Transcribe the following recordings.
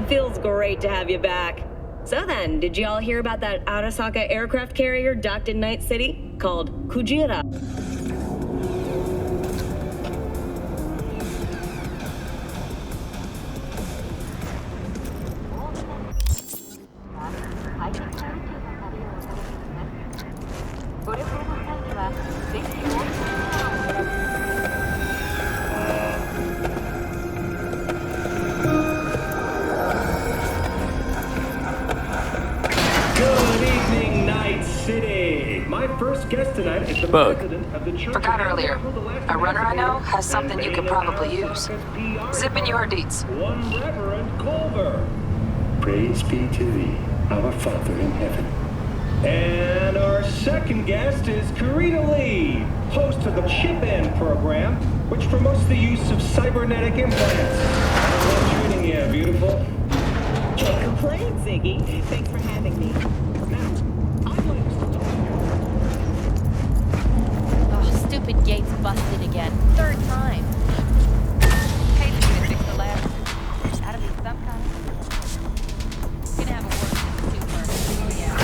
Feels great to have you back. So then, did you all hear about that Arasaka aircraft carrier docked in Night City called Kujira? Guest tonight is the president of the church. Forgot earlier. A runner I know has something you could probably use. Zip in your deets. One Reverend Culver. Praise be to thee, our Father in heaven. And our second guest is Karina Lee, host of the Chip In program, which promotes the use of cybernetic implants. How's it treating you, beautiful? Can't complain, Ziggy. Thanks for having me. Stupid gate's busted again. Third time. Kaylee's gonna fix the last. That'll be some kind of... Gonna have a work super. Oh yeah.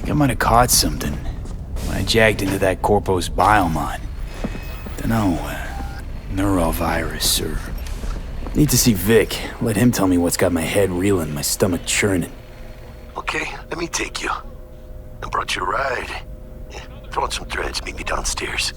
I might have caught something when I jagged into that Corpo's biomon. Dunno, neurovirus or... Need to see Vic. Let him tell me what's got my head reeling, my stomach churning. Okay, let me take you. I brought you a ride. Yeah, throw on some threads, meet me downstairs.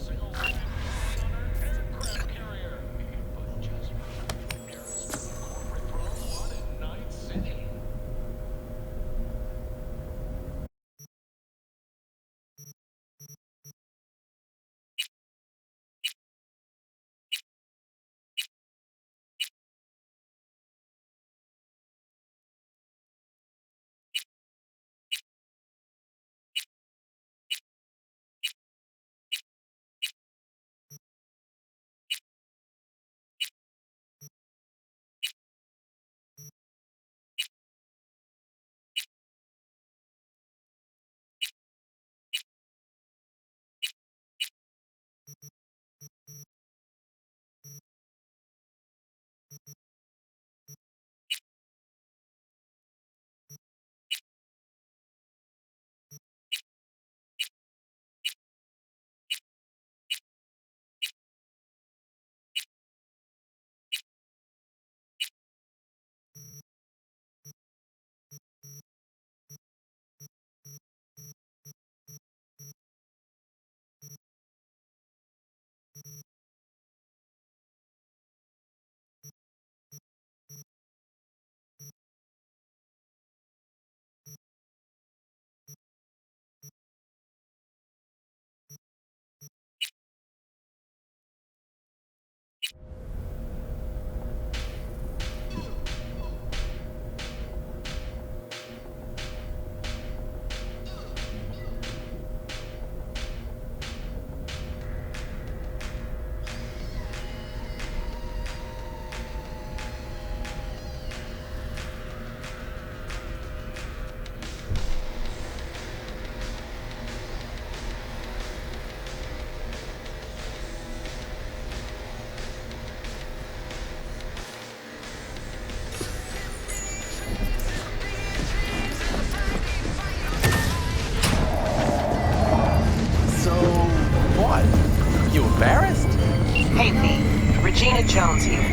Jones here.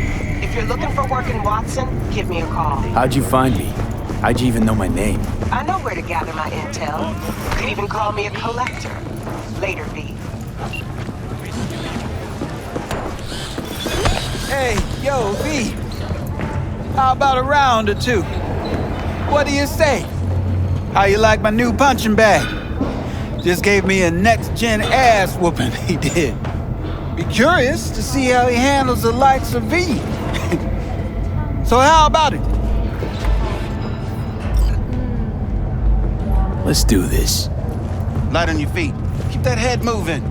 If you're looking for work in Watson, give me a call. How'd you find me? How'd you even know my name? I know where to gather my intel. You could even call me a collector. Later, V. Hey, yo, V. How about a round or two? What do you say? How you like my new punching bag? Just gave me a next-gen ass whooping, he did. Be curious to see how he handles the likes of V. So how about it? Let's do this. Light on your feet. Keep that head moving.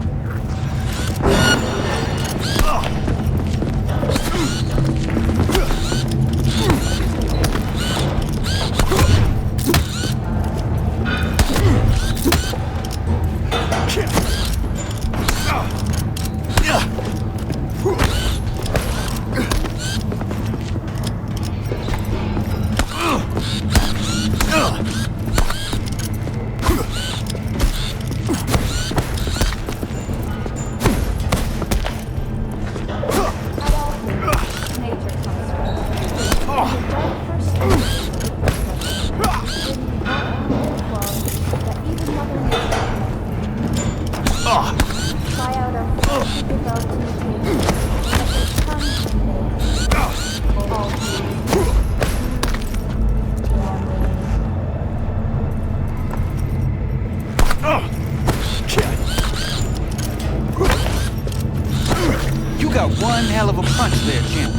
One hell of a punch there, champ.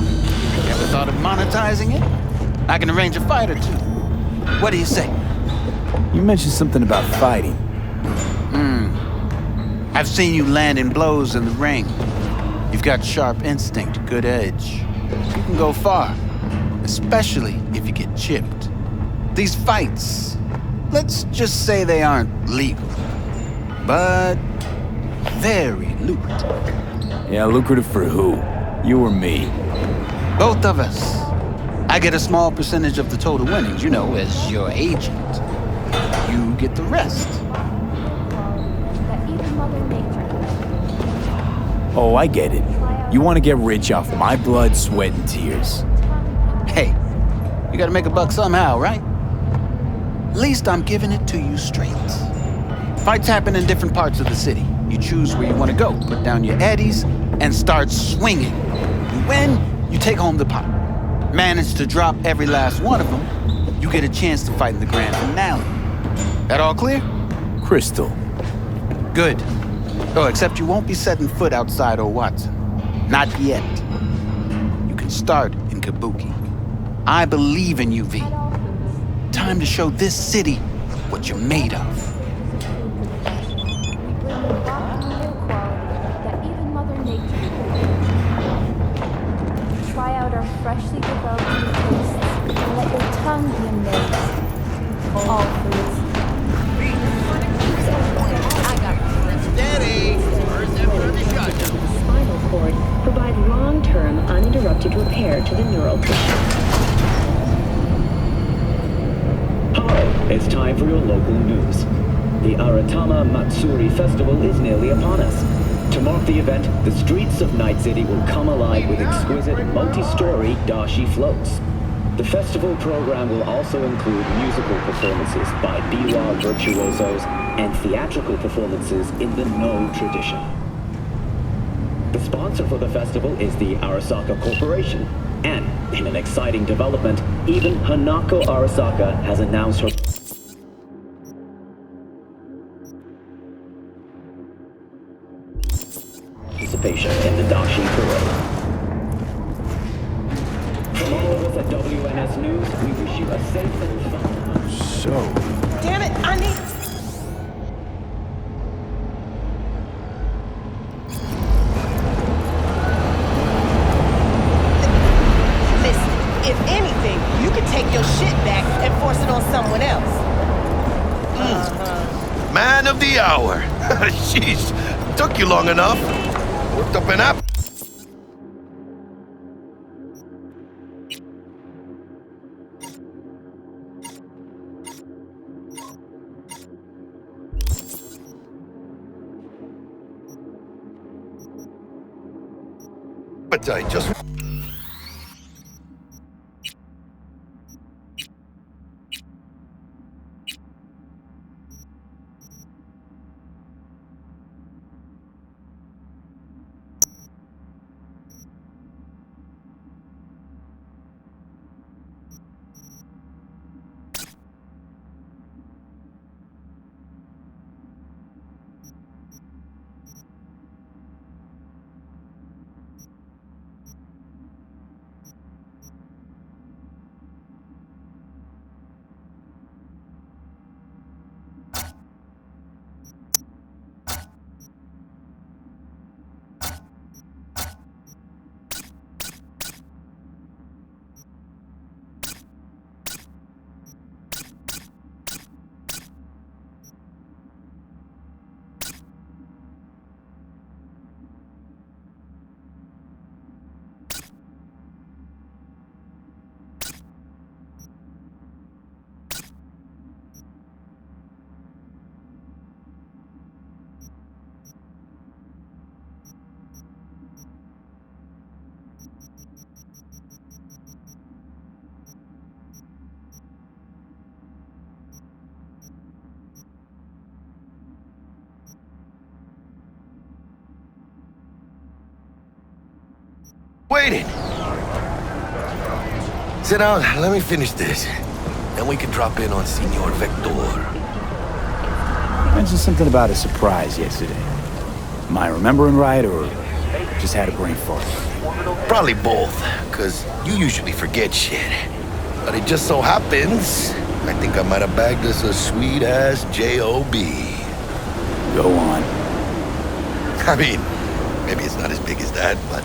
Ever thought of monetizing it? I can arrange a fight or two. What do you say? You mentioned something about fighting. I've seen you landing blows in the ring. You've got sharp instinct, good edge. You can go far, especially if you get chipped. These fights, let's just say they aren't legal, but very lucrative. Yeah, lucrative for who? You or me? Both of us. I get a small percentage of the total winnings, you know, as your agent. You get the rest. Oh, I get it. You want to get rich off my blood, sweat, and tears. Hey, you gotta make a buck somehow, right? At least I'm giving it to you straight. Fights happen in different parts of the city. You choose where you want to go, put down your eddies, and start swinging. You win, you take home the pot. Manage to drop every last one of them, you get a chance to fight in the grand finale. That all clear? Crystal. Good. Oh, except you won't be setting foot outside old Watson. Not yet. You can start in Kabuki. I believe in you, V. Time to show this city what you're made of. Try out our freshly developed tastes and let your tongue be amazed. All foods. Steady! First effort on the shotgun. Spinal cord provide long-term uninterrupted repair to the neural tissue. Hello, it's time for your local news. The Aratama Matsuri Festival is nearly upon us. To mark the event, the streets of Night City will come alive with exquisite multi-story dashi floats. The festival program will also include musical performances by biwa virtuosos and theatrical performances in the No tradition. The sponsor for the festival is the Arasaka Corporation, and in an exciting development, even Hanako Arasaka has announced her participation in the dashi parade. From all of us at WNS News, we wish you a safe and fun. So, Damn it, I need... Listen, if anything, you could take your shit back and force it on someone else. Man of the hour. Sheesh, took you long enough. Worked up an app. Appetite just... Waiting. Sit down, let me finish this. Then we can drop in on Senor Vector. Mentioned something about a surprise yesterday. Am I remembering right, or just had a brain fart? Probably both, because you usually forget shit. But it just so happens, I think I might have bagged us a sweet-ass J.O.B. Go on. I mean, maybe it's not as big as that, but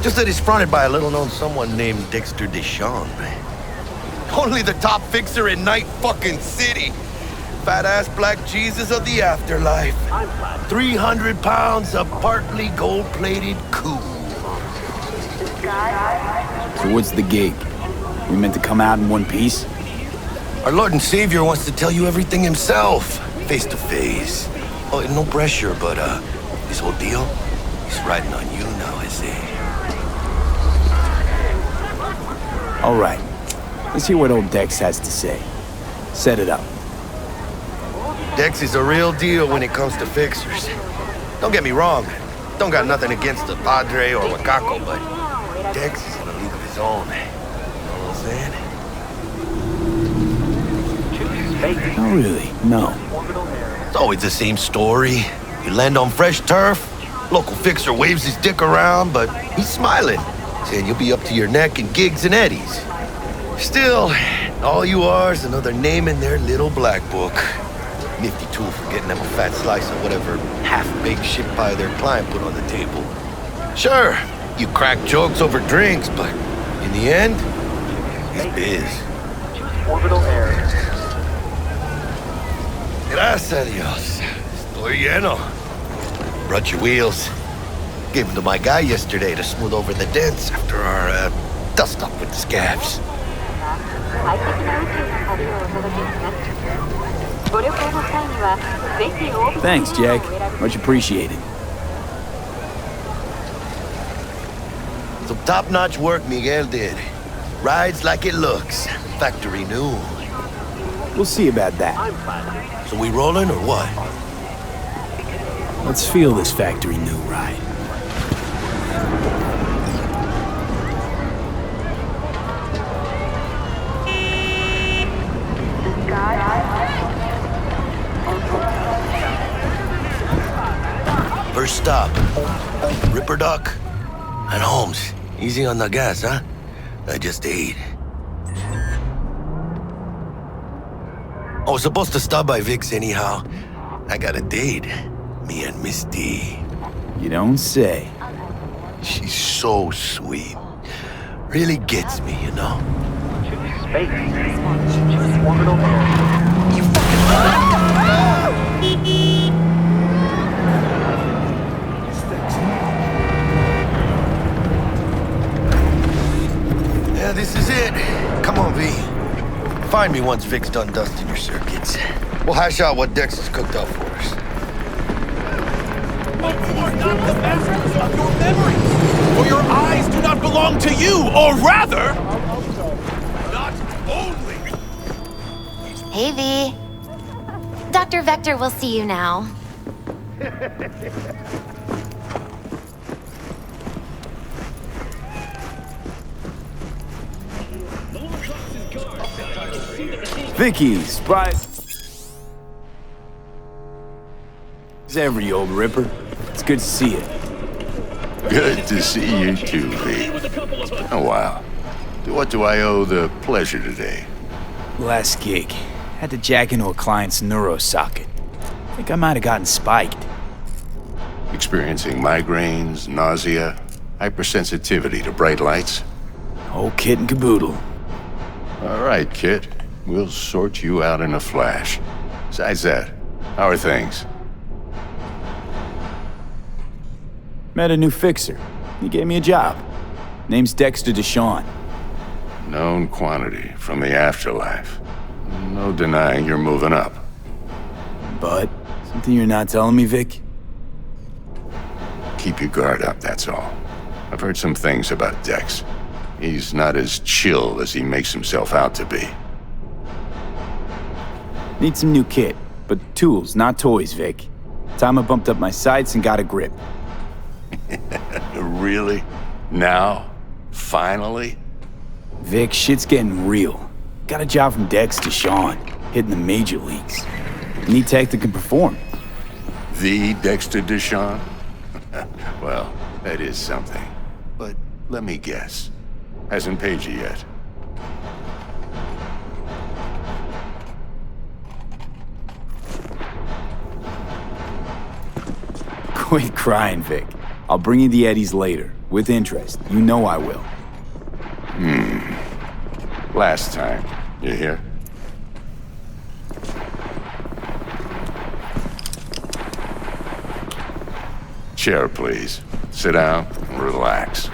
just that he's fronted by a little-known someone named Dexter Deshawn. Only the top fixer in Night fucking City. Fat-ass black Jesus of the afterlife. 300 pounds of partly gold-plated cool. So what's the gig? We meant to come out in one piece? Our Lord and Savior wants to tell you everything himself, face to face. Oh, no pressure, but this whole deal, he's riding on you now, I say. All right. Let's hear what old Dex has to say. Set it up. Dex is a real deal when it comes to fixers. Don't get me wrong. Don't got nothing against the Padre or Wakako, but Dex is in a league of his own. You know what I'm saying? Not really, no. It's always the same story. You land on fresh turf, local fixer waves his dick around, but he's smiling, saying you'll be up to your neck in gigs and eddies. Still, all you are is another name in their little black book. Nifty tool for getting them a fat slice of whatever half-baked shit pie their client put on the table. Sure, you crack jokes over drinks, but in the end, it's biz. Orbital air. Gracias a Dios. Estoy lleno. Brought your wheels. Gave them to my guy yesterday to smooth over the dents after our dust-up with the scabs. Thanks, Jack. Much appreciated. Some top-notch work Miguel did. Rides like it looks. Factory new. We'll see about that. So we rolling or what? Let's feel this factory new ride. First stop, Ripper Duck and Holmes. Easy on the gas, huh? I just ate. I was supposed to stop by Vic's anyhow. I got a date, me and Misty. You don't say. She's so sweet. Really gets me, you know? Space. Orbital air. You fucking... Yeah, this is it. Come on, V. Find me once Vic's done dusting your circuits. We'll hash out what Dex has cooked up for us. But you are not the masters of your memories, for your eyes do not belong to you, or rather, not only. Hey, V. Dr. Vector will see you now. Vicky, surprise. It's every old Ripper. It's good to see you. Good to see you too, V. It's been a while. To what do I owe the pleasure today? Last gig. Had to jack into a client's neuro socket. Think I might have gotten spiked. Experiencing migraines, nausea, hypersensitivity to bright lights? Whole kit and caboodle. All right, kid. We'll sort you out in a flash. Besides that, how are things? Met a new fixer. He gave me a job. Name's Dexter Deshawn. Known quantity from the afterlife. No denying you're moving up. But, something you're not telling me, Vic? Keep your guard up, that's all. I've heard some things about Dex. He's not as chill as he makes himself out to be. Need some new kit, but tools, not toys, Vic. Time I bumped up my sights and got a grip. Really? Now? Finally? Vic, shit's getting real. Got a job from Dex to Sean, hitting the major leagues. Need tech that can perform. The Dexter Deshawn? Well, that is something. But let me guess. Hasn't paid you yet. Quit crying, Vic. I'll bring you the eddies later, with interest. You know I will. Last time. You hear? Chair, please. Sit down and relax.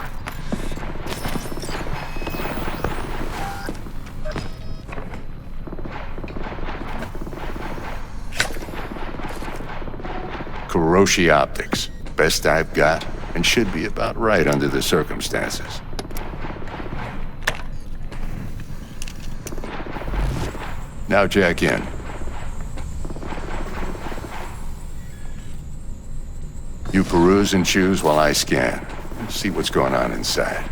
Kuroshi Optics. Best I've got, and should be about right under the circumstances. Now jack in. You peruse and choose while I scan. See what's going on inside.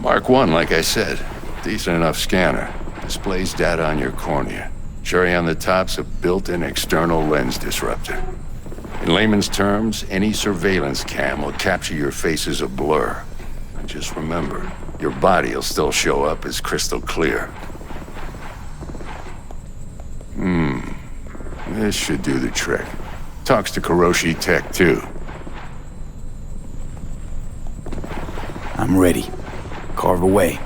Mark 1, like I said. Decent enough scanner. Displays data on your cornea. Cherry on the top's a built-in external lens disruptor. In layman's terms, any surveillance cam will capture your face as a blur. And just remember, your body will still show up as crystal clear. This should do the trick. Talks to Kuroshi Tech, too. I'm ready. Carve away.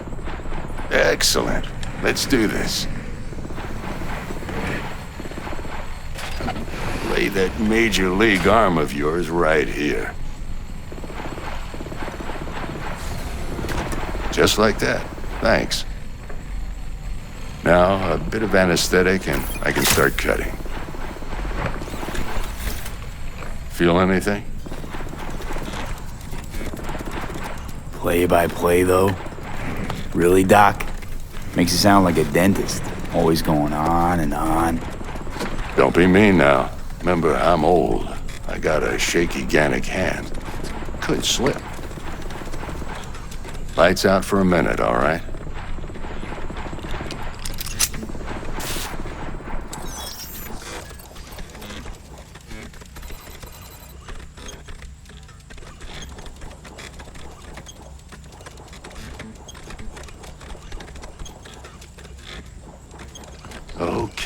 Excellent. Let's do this. Lay that major league arm of yours right here. Just like that. Thanks. Now, a bit of anesthetic and I can start cutting. Feel anything? Play by play, though? Really, Doc? Makes you sound like a dentist. Always going on and on. Don't be mean now. Remember, I'm old. I got a shaky Gannic hand. Could slip. Lights out for a minute, all right?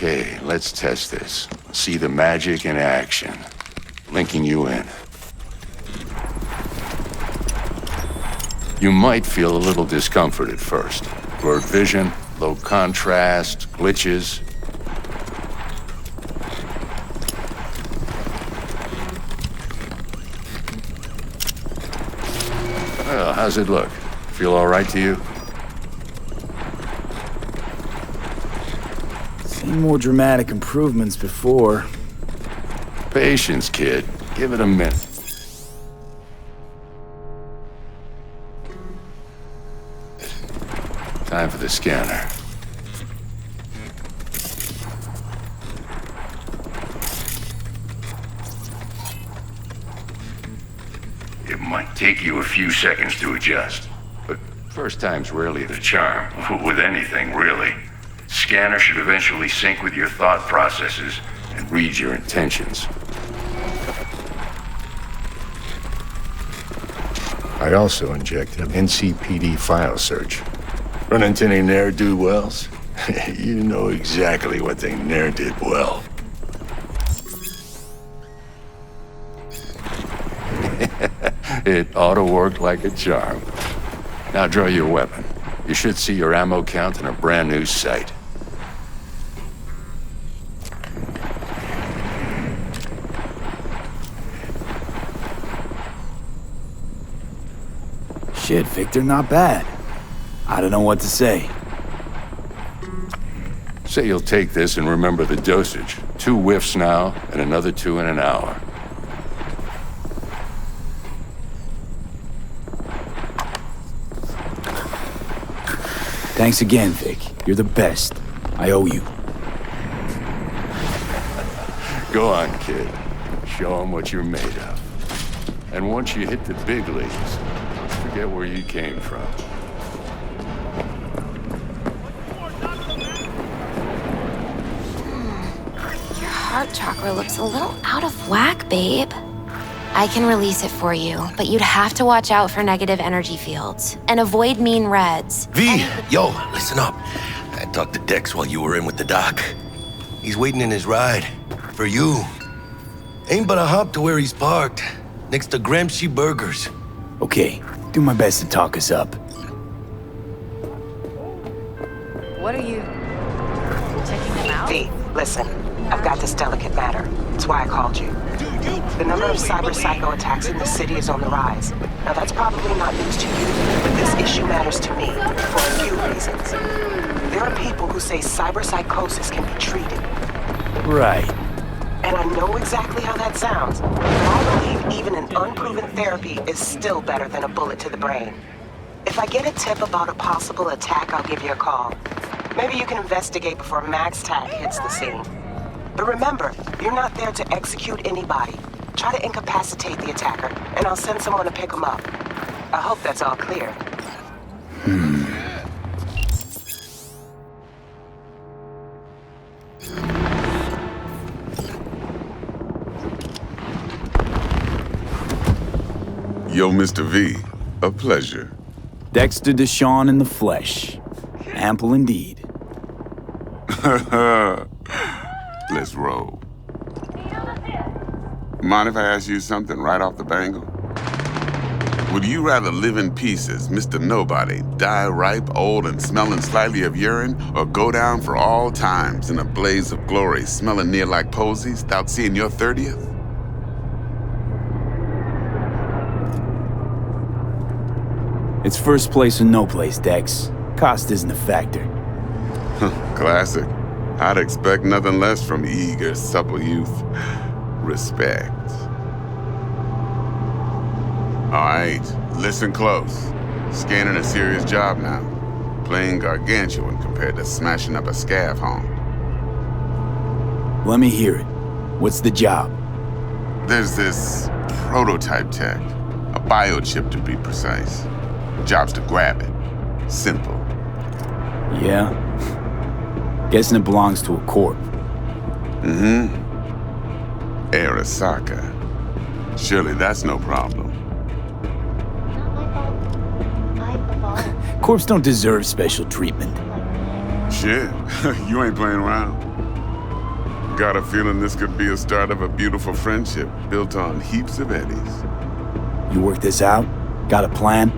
Okay, let's test this. See the magic in action. Linking you in. You might feel a little discomfort at first. Blurred vision, low contrast, glitches. Well, how's it look? Feel all right to you? Seen more dramatic improvements before. Patience, kid. Give it a minute. Time for the scanner. It might take you a few seconds to adjust, but first time's rarely the charm, with anything, really. Scanner should eventually sync with your thought processes and read your intentions. I also injected an NCPD file search. Run into any ne'er-do-wells? You know exactly what they ne'er did well. It auto-worked like a charm. Now draw your weapon. You should see your ammo count in a brand new sight. Shit, Victor, not bad. I don't know what to say. Say you'll take this and remember the dosage. 2 whiffs now, and another 2 in an hour. Thanks again, Vic. You're the best. I owe you. Go on, kid. Show them what you're made of. And once you hit the big leagues, forget where you came from. Your heart chakra looks a little out of whack, babe. I can release it for you, but you'd have to watch out for negative energy fields and avoid mean reds. V, yo, listen up. I talked to Dex while you were in with the doc. He's waiting in his ride. For you. Ain't but a hop to where he's parked. Next to Gramsci Burgers. Okay, do my best to talk us up. What are you... checking them out? V, listen. I've got this delicate matter. That's why I called you. The number of cyber psycho attacks in the city is on the rise. Now that's probably not news to you, but this issue matters to me for a few reasons. There are people who say cyber psychosis can be treated. Right. And I know exactly how that sounds, but I believe even an unproven therapy is still better than a bullet to the brain. If I get a tip about a possible attack, I'll give you a call. Maybe you can investigate before Max Tack hits the scene. But remember, you're not there to execute anybody. Try to incapacitate the attacker, and I'll send someone to pick him up. I hope that's all clear. Yo, Mr. V, a pleasure. Dexter Deshawn in the flesh. Ample indeed. Let's roll. Mind if I ask you something right off the bangle? Would you rather live in pieces, Mr. Nobody, die ripe, old, and smelling slightly of urine, or go down for all times in a blaze of glory, smelling near like posies, without seeing your 30th? It's first place or no place, Dex. Cost isn't a factor. Classic. I'd expect nothing less from eager, supple youth. Respect. All right, listen close. Scanning a serious job now. Playing gargantuan compared to smashing up a scav home. Let me hear it. What's the job? There's this prototype tech. A biochip to be precise. Job's to grab it. Simple. Yeah? Guessing it belongs to a corp. Mm-hmm. Arasaka. Surely that's no problem. Corps don't deserve special treatment. Shit, you ain't playing around. Got a feeling this could be a start of a beautiful friendship built on heaps of eddies. You work this out? Got a plan?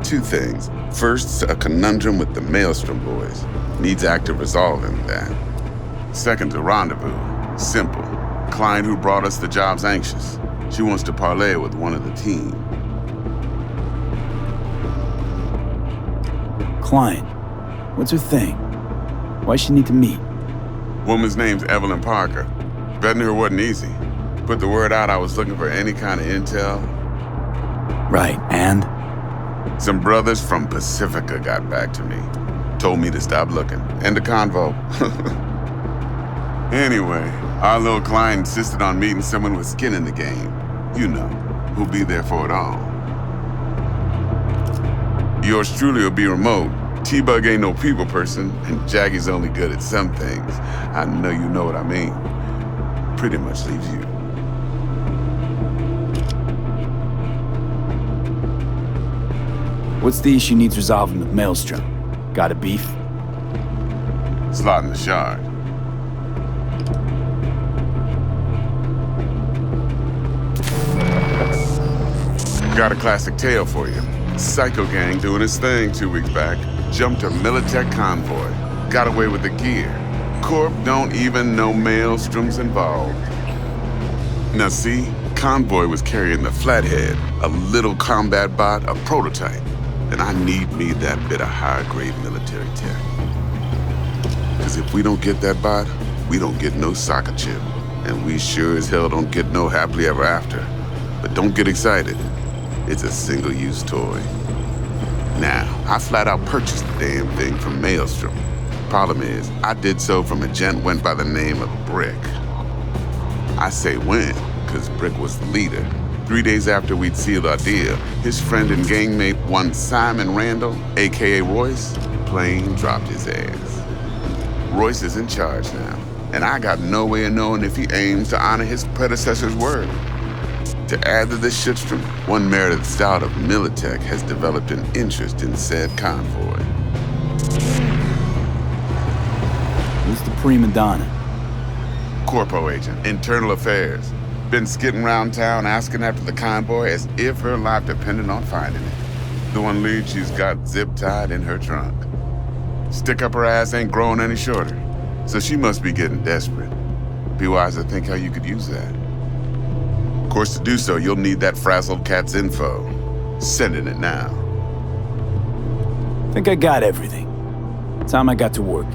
Two things. First, a conundrum with the Maelstrom boys. Needs active resolving that. Second, a rendezvous. Simple. Client who brought us the job's anxious. She wants to parlay with one of the team. Client? What's her thing? Why she need to meet? Woman's name's Evelyn Parker. Vetting her wasn't easy. Put the word out I was looking for any kind of intel. Right, and? Some brothers from Pacifica got back to me. Told me to stop looking. End of convo. Anyway, our little client insisted on meeting someone with skin in the game. You know, who'll be there for it all. Yours truly will be remote. T-Bug ain't no people person, and Jaggie's only good at some things. I know you know what I mean. Pretty much leaves you. What's the issue needs resolving with Maelstrom? Got a beef? Slot in the shard. Got a classic tale for you. Psycho gang doing his thing 2 weeks back. Jumped a Militech convoy. Got away with the gear. Corp don't even know Maelstrom's involved. Now see, convoy was carrying the Flathead, a little combat bot, a prototype. And I need me that bit of high-grade military tech. Because if we don't get that bot, we don't get no soccer chip. And we sure as hell don't get no happily ever after. But don't get excited. It's a single-use toy. Now, I flat out purchased the damn thing from Maelstrom. Problem is, I did so from a gent went by the name of Bick. I say when, because Bick was the leader. 3 days after we'd sealed our deal, his friend and gangmate, one Simon Randall, a.k.a. Royce, plain dropped his ass. Royce is in charge now, and I got no way of knowing if he aims to honor his predecessor's word. To add to this shitstorm, one Meredith Stout of Militech has developed an interest in said convoy. Who's the prima donna? Corpo agent, internal affairs. Been skidding around town asking after the convoy as if her life depended on finding it. The one lead she's got zip-tied in her trunk. Stick up her ass ain't growing any shorter, so she must be getting desperate. Be wise to think how you could use that. Of course, to do so, you'll need that frazzled cat's info. Sending it now. Think I got everything. Time I got to work.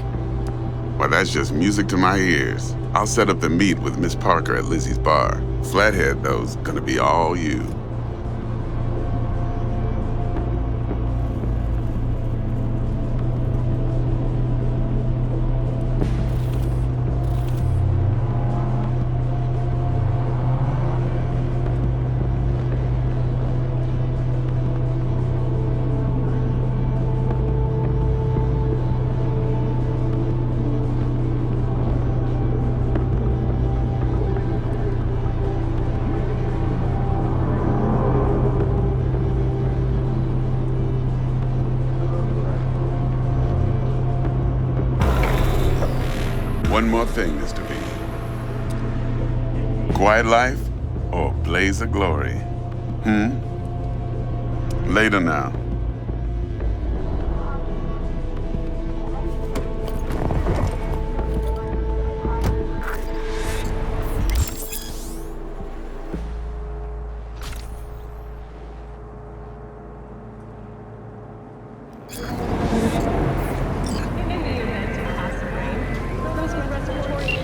Well, that's just music to my ears. I'll set up the meet with Miss Parker at Lizzie's bar. Flathead, though's gonna be all you. One more thing, Mr. B. Quiet life or blaze of glory? Later now.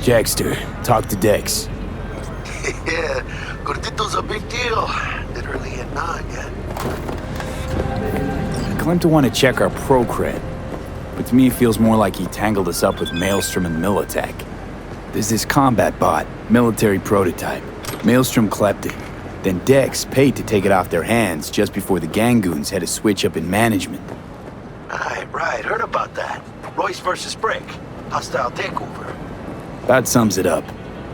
Jackster, talk to Dex. Yeah, Gordito's a big deal. Literally a nod yet. I claim to want to check our pro cred, but to me it feels more like he tangled us up with Maelstrom and Militech. There's this combat bot, military prototype. Maelstrom clept it. Then Dex paid to take it off their hands just before the Gangoons had a switch up in management. Right, heard about that. Royce versus Bick. Hostile takeover. That sums it up.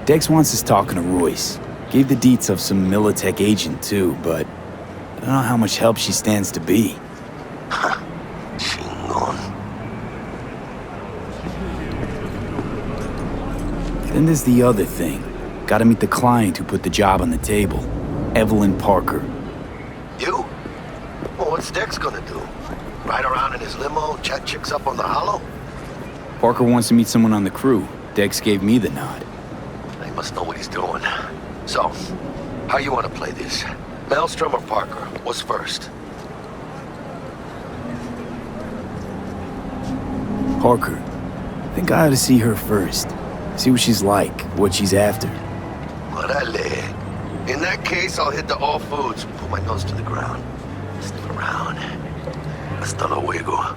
Dex wants us talking to Royce. Gave the deets of some Militech agent too, but I don't know how much help she stands to be. Then there's the other thing. Gotta meet the client who put the job on the table. Evelyn Parker. You? Well, what's Dex gonna do? Ride around in his limo, chat chicks up on the hollow? Parker wants to meet someone on the crew. Dex gave me the nod. He must know what he's doing. So, how you want to play this? Maelstrom or Parker? What's first? Parker. Think I ought to see her first. See what she's like, what she's after. Órale. In that case, I'll hit the All Foods, put my nose to the ground. Sniff around. Hasta luego.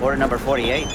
Order number 48.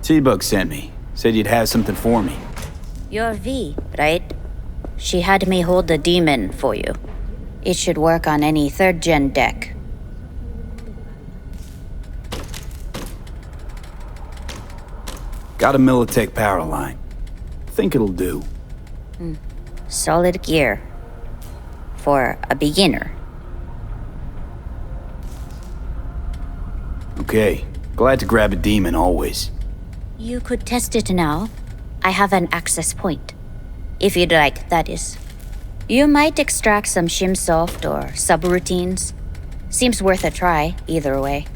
T-Bug sent me. Said you'd have something for me. You're V, right? She had me hold the demon for you. It should work on any 3rd-gen deck. Got a Militech power line. Think it'll do. Solid gear. For a beginner. Okay. Glad to grab a demon always. You could test it now. I have an access point. If you'd like, that is. You might extract some shimsoft or subroutines. Seems worth a try, either way.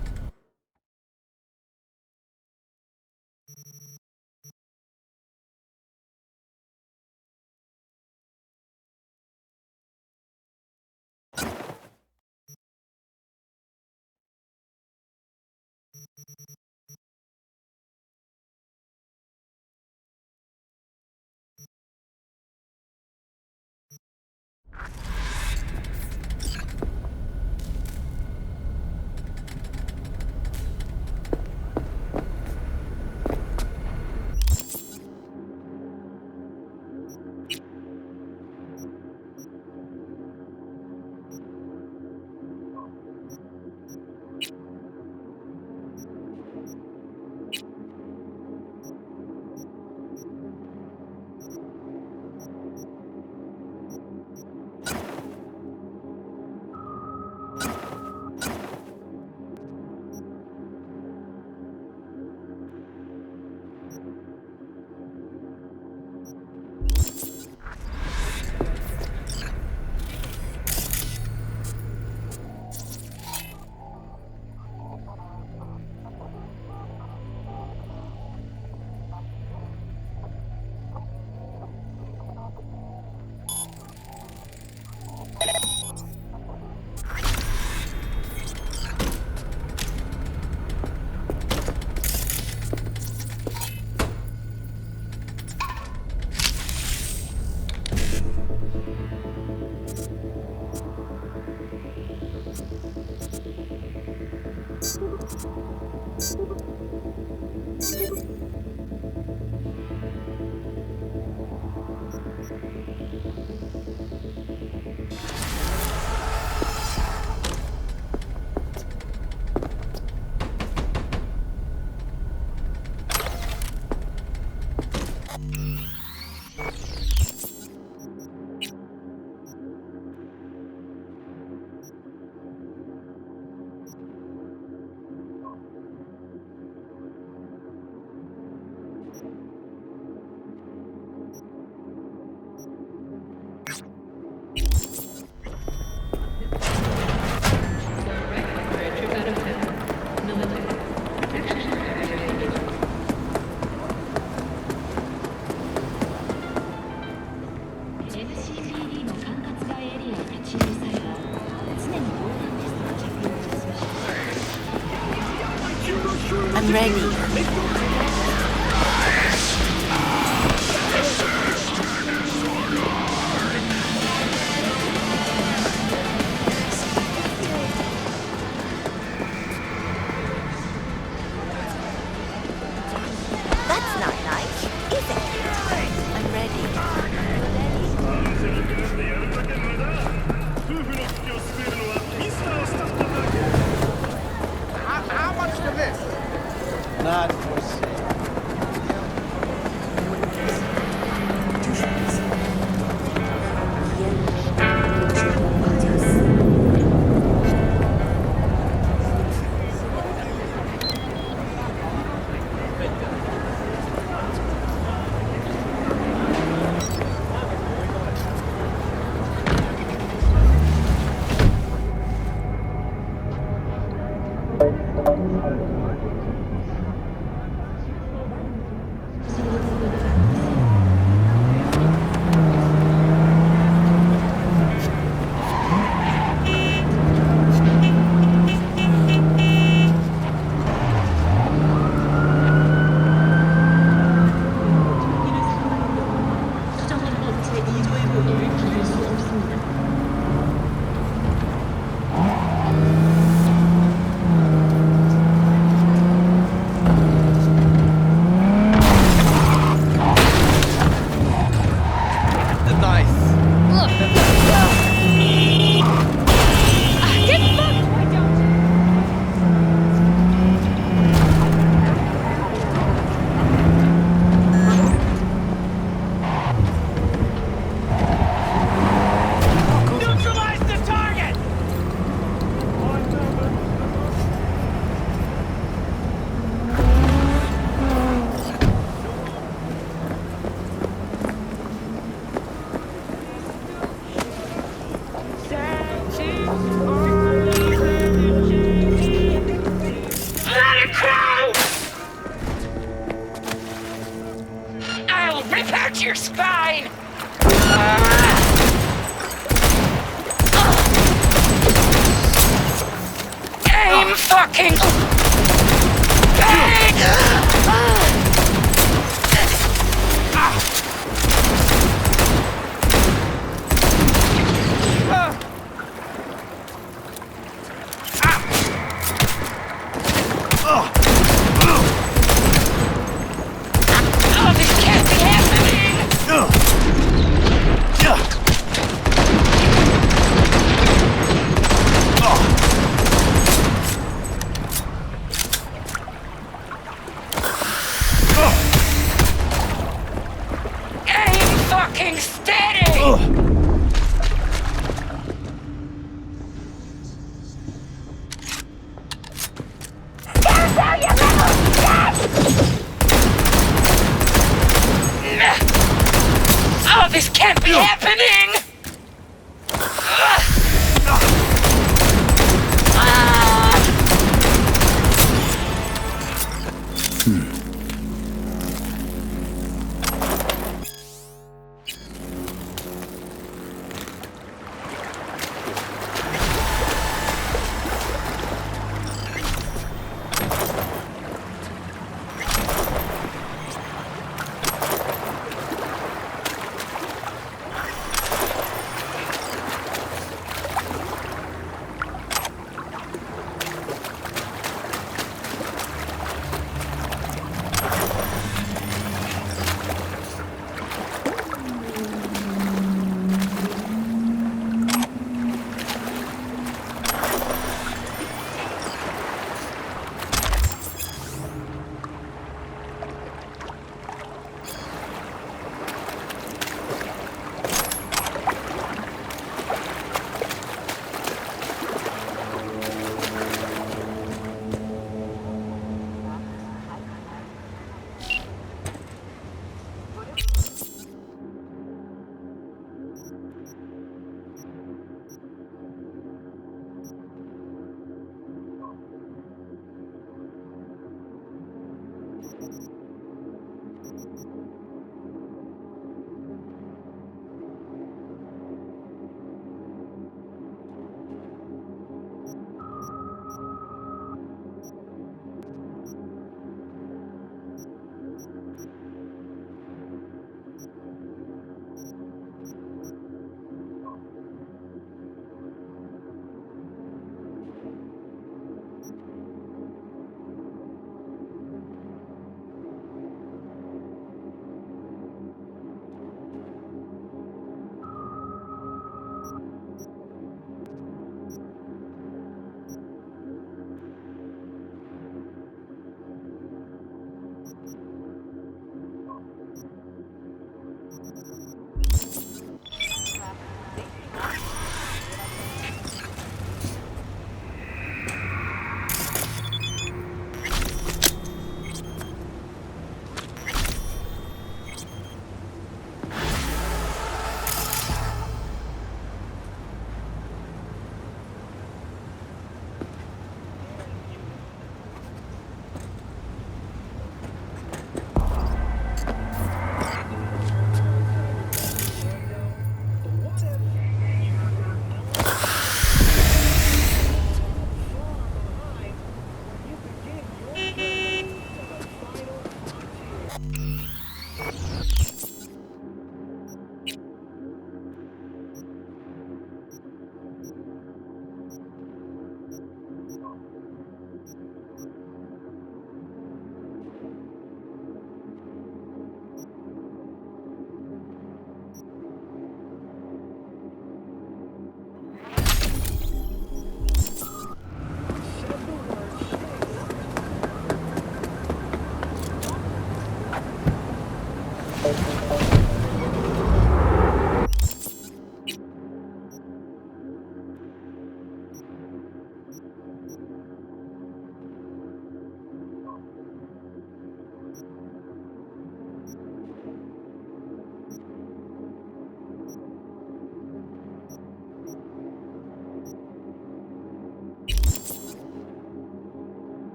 ready. That's not nice, is it? I'm ready. How much for this? Not for sale. I'll rip out your spine! Aim fucking... Oh, this can't be happening! Aim fucking steady! Oh, this can't be happening!